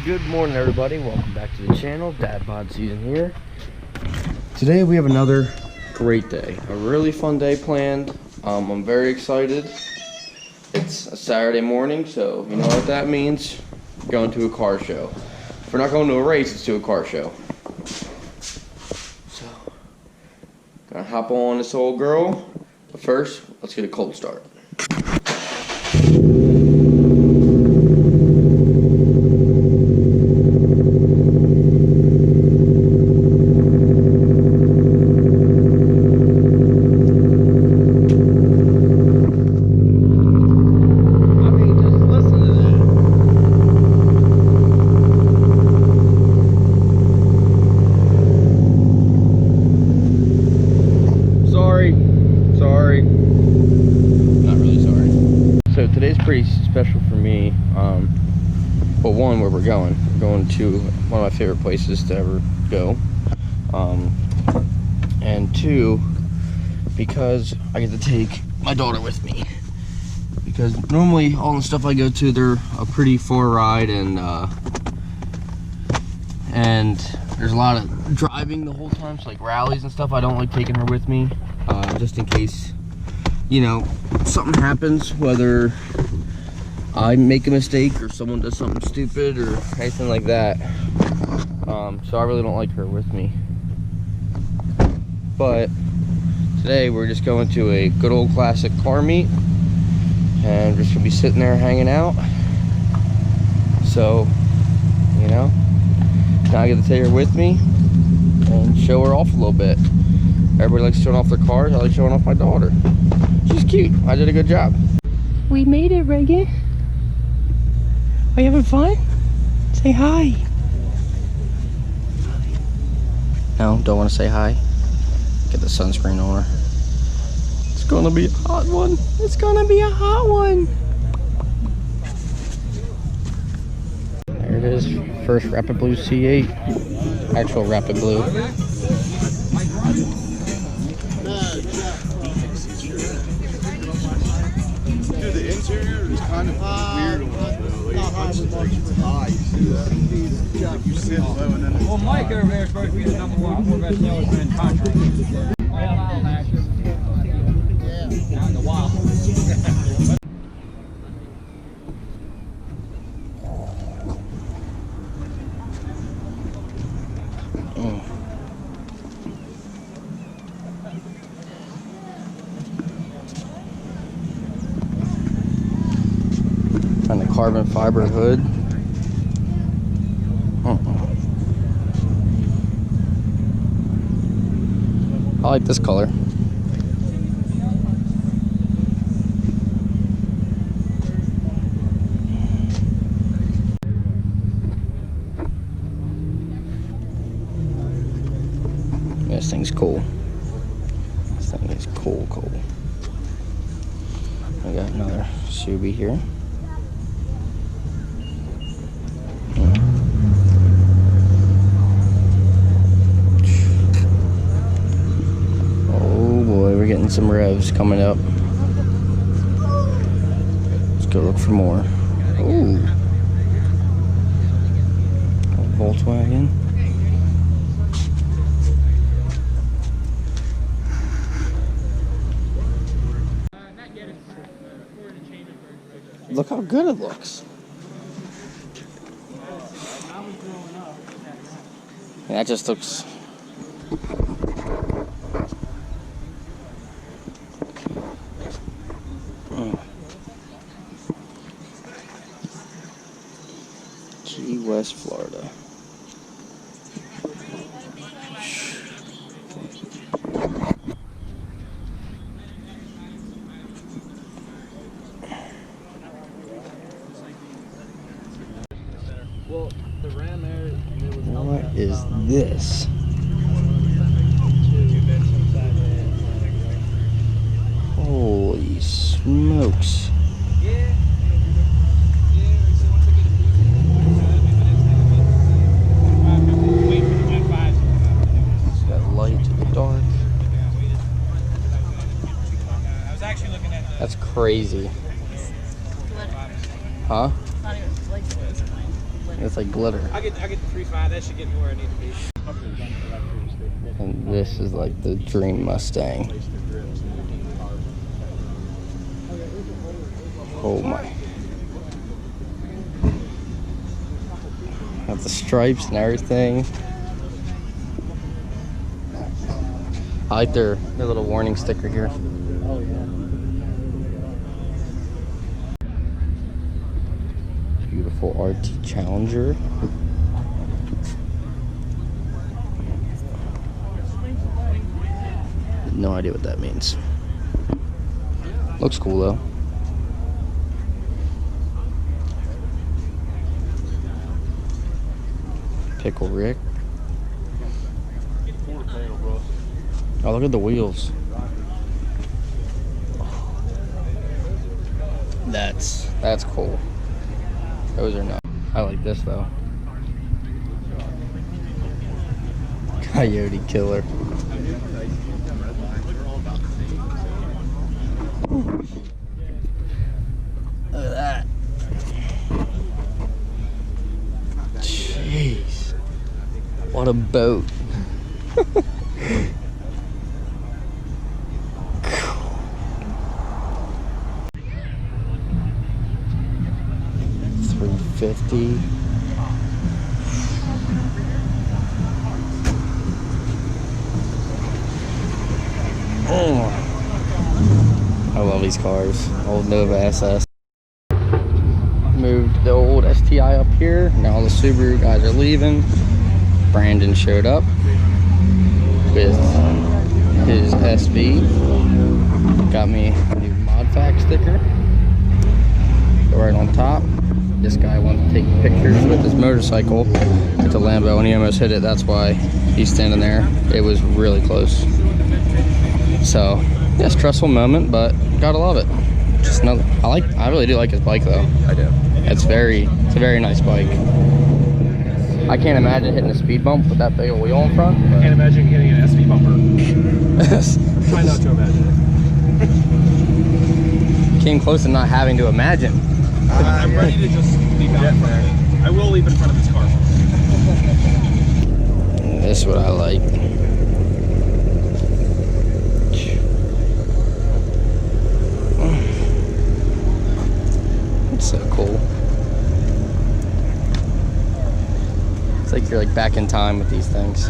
Good morning, everybody. Welcome back to the channel. Dad Bod Season here. Today we have another great day. A really fun day planned. I'm very excited. It's a Saturday morning, so you know what that means. Going to a car show. If we're not going to a race, it's to a car show. So, gonna hop on this old girl. But first, let's get a cold start. Today's pretty special for me. Well, one, where we're going. We're going to one of my favorite places to ever go. And two, because I get to take my daughter with me. Because normally all the stuff I go to, they're a pretty far ride, and there's a lot of driving the whole time. So like rallies and stuff, I don't like taking her with me, just in case, you know, something happens, whether I make a mistake or someone does something stupid or anything like that. So I really don't like her with me. But today we're just going to a good old classic car meet, and we're just gonna be sitting there hanging out. So, you know, now I get to take her with me and show her off a little bit. Everybody likes showing off their cars. I like showing off my daughter. She's cute. I did a good job. We made it, Reagan. Are you having fun? Say hi. No, don't want to say hi. Get the sunscreen on her. It's gonna be a hot one. It's gonna be a hot one. There it is. First Rapid Blue C8. Actual Rapid Blue. The interior is kind of weird. You sit low and then. Well, Mike over there is supposed to be the #1 Corvette salesman in country. Yeah. Out in the wild. And the carbon fiber hood. I like this color. This thing's cool. This thing is cool. I got another Subi here. We're getting some revs coming up. Let's go look for more. Ooh. A Volkswagen. Look how good it looks. Yeah, that just looks. West Florida. Well, the Ram there, what is this? Holy smokes. That's crazy. Huh? It's like glitter. I get the 3.5. That should get me where I need to be. And this is like the dream Mustang. Oh my. Got the stripes and everything. I like their little warning sticker here. Oh yeah. Beautiful RT Challenger. No idea what that means. Looks cool though. Pickle Rick. Oh, look at the wheels. That's cool. Those are not. I like this though. Coyote Killer. Look at that. Jeez. What a boat. $350. Oh, I love these cars. Old Nova SS. Moved the old STI up here. Now the Subaru guys are leaving. Brandon showed up with his SV. Got me a new ModFact sticker. Go right on top. This guy wanted to take pictures with his motorcycle at the Lambo and he almost hit it. That's why he's standing there. It was really close. So, yeah, stressful moment, but gotta love it. Just another. I really do like his bike though. I do. It's a very nice bike. I can't imagine hitting a speed bump with that big of a wheel in front. I can't imagine getting an SV bumper. Try not to imagine it. Came close to not having to imagine. I'm ready to just leave out in front of it. I will leave in front of his car. This is what I like. It's so cool. It's like you're like back in time with these things.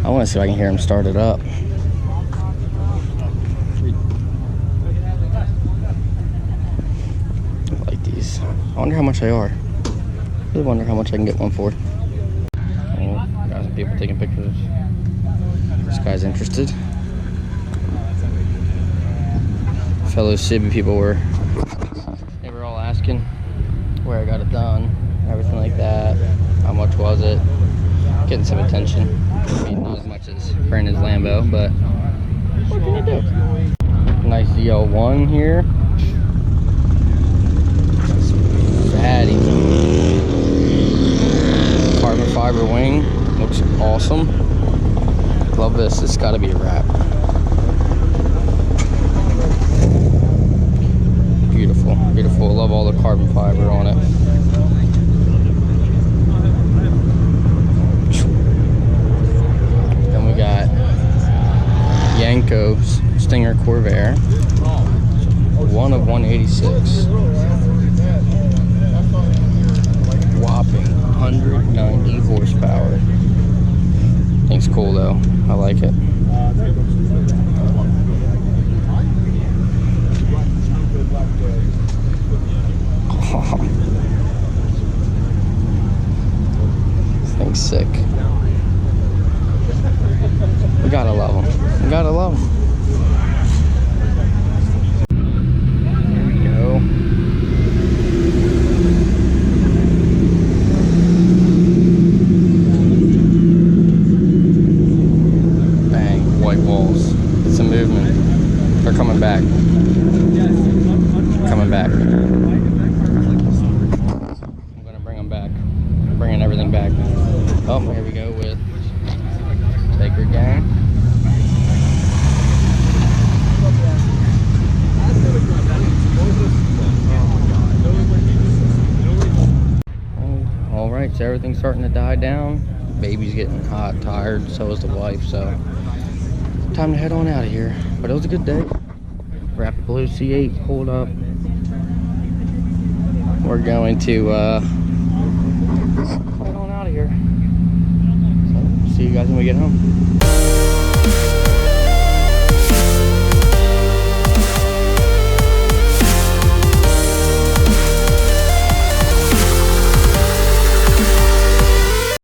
I want to see if I can hear him start it up. I like these. I wonder how much they are. I really wonder how much I can get one for. Oh, got some people taking pictures. This guy's interested. Fellow Cibi people were all asking where I got it done, everything like that. How much was it? Getting some attention. I mean, not as much as Brandon's Lambo, but what can you do? Nice ZL1 here. Fatty. Carbon fiber wing. Looks awesome. Love this. It's got to be a wrap. Beautiful. Beautiful. Love all the carbon fiber on it. Got Yanko Stinger Corvair, one of 186, whopping 190 horsepower. Thing's cool though, I like it. Oh. This thing's sick. We gotta love them. We gotta love them. There we go. Bang, white walls. It's a movement. They're coming back. Coming back. Oh, here we go with Taker Gang. All right, so everything's starting to die down. Baby's getting hot, tired, so is the wife, so time to head on out of here. But it was a good day. Rapid Blue C8 pulled up. We're going to head on out of here. So see you guys when we get home.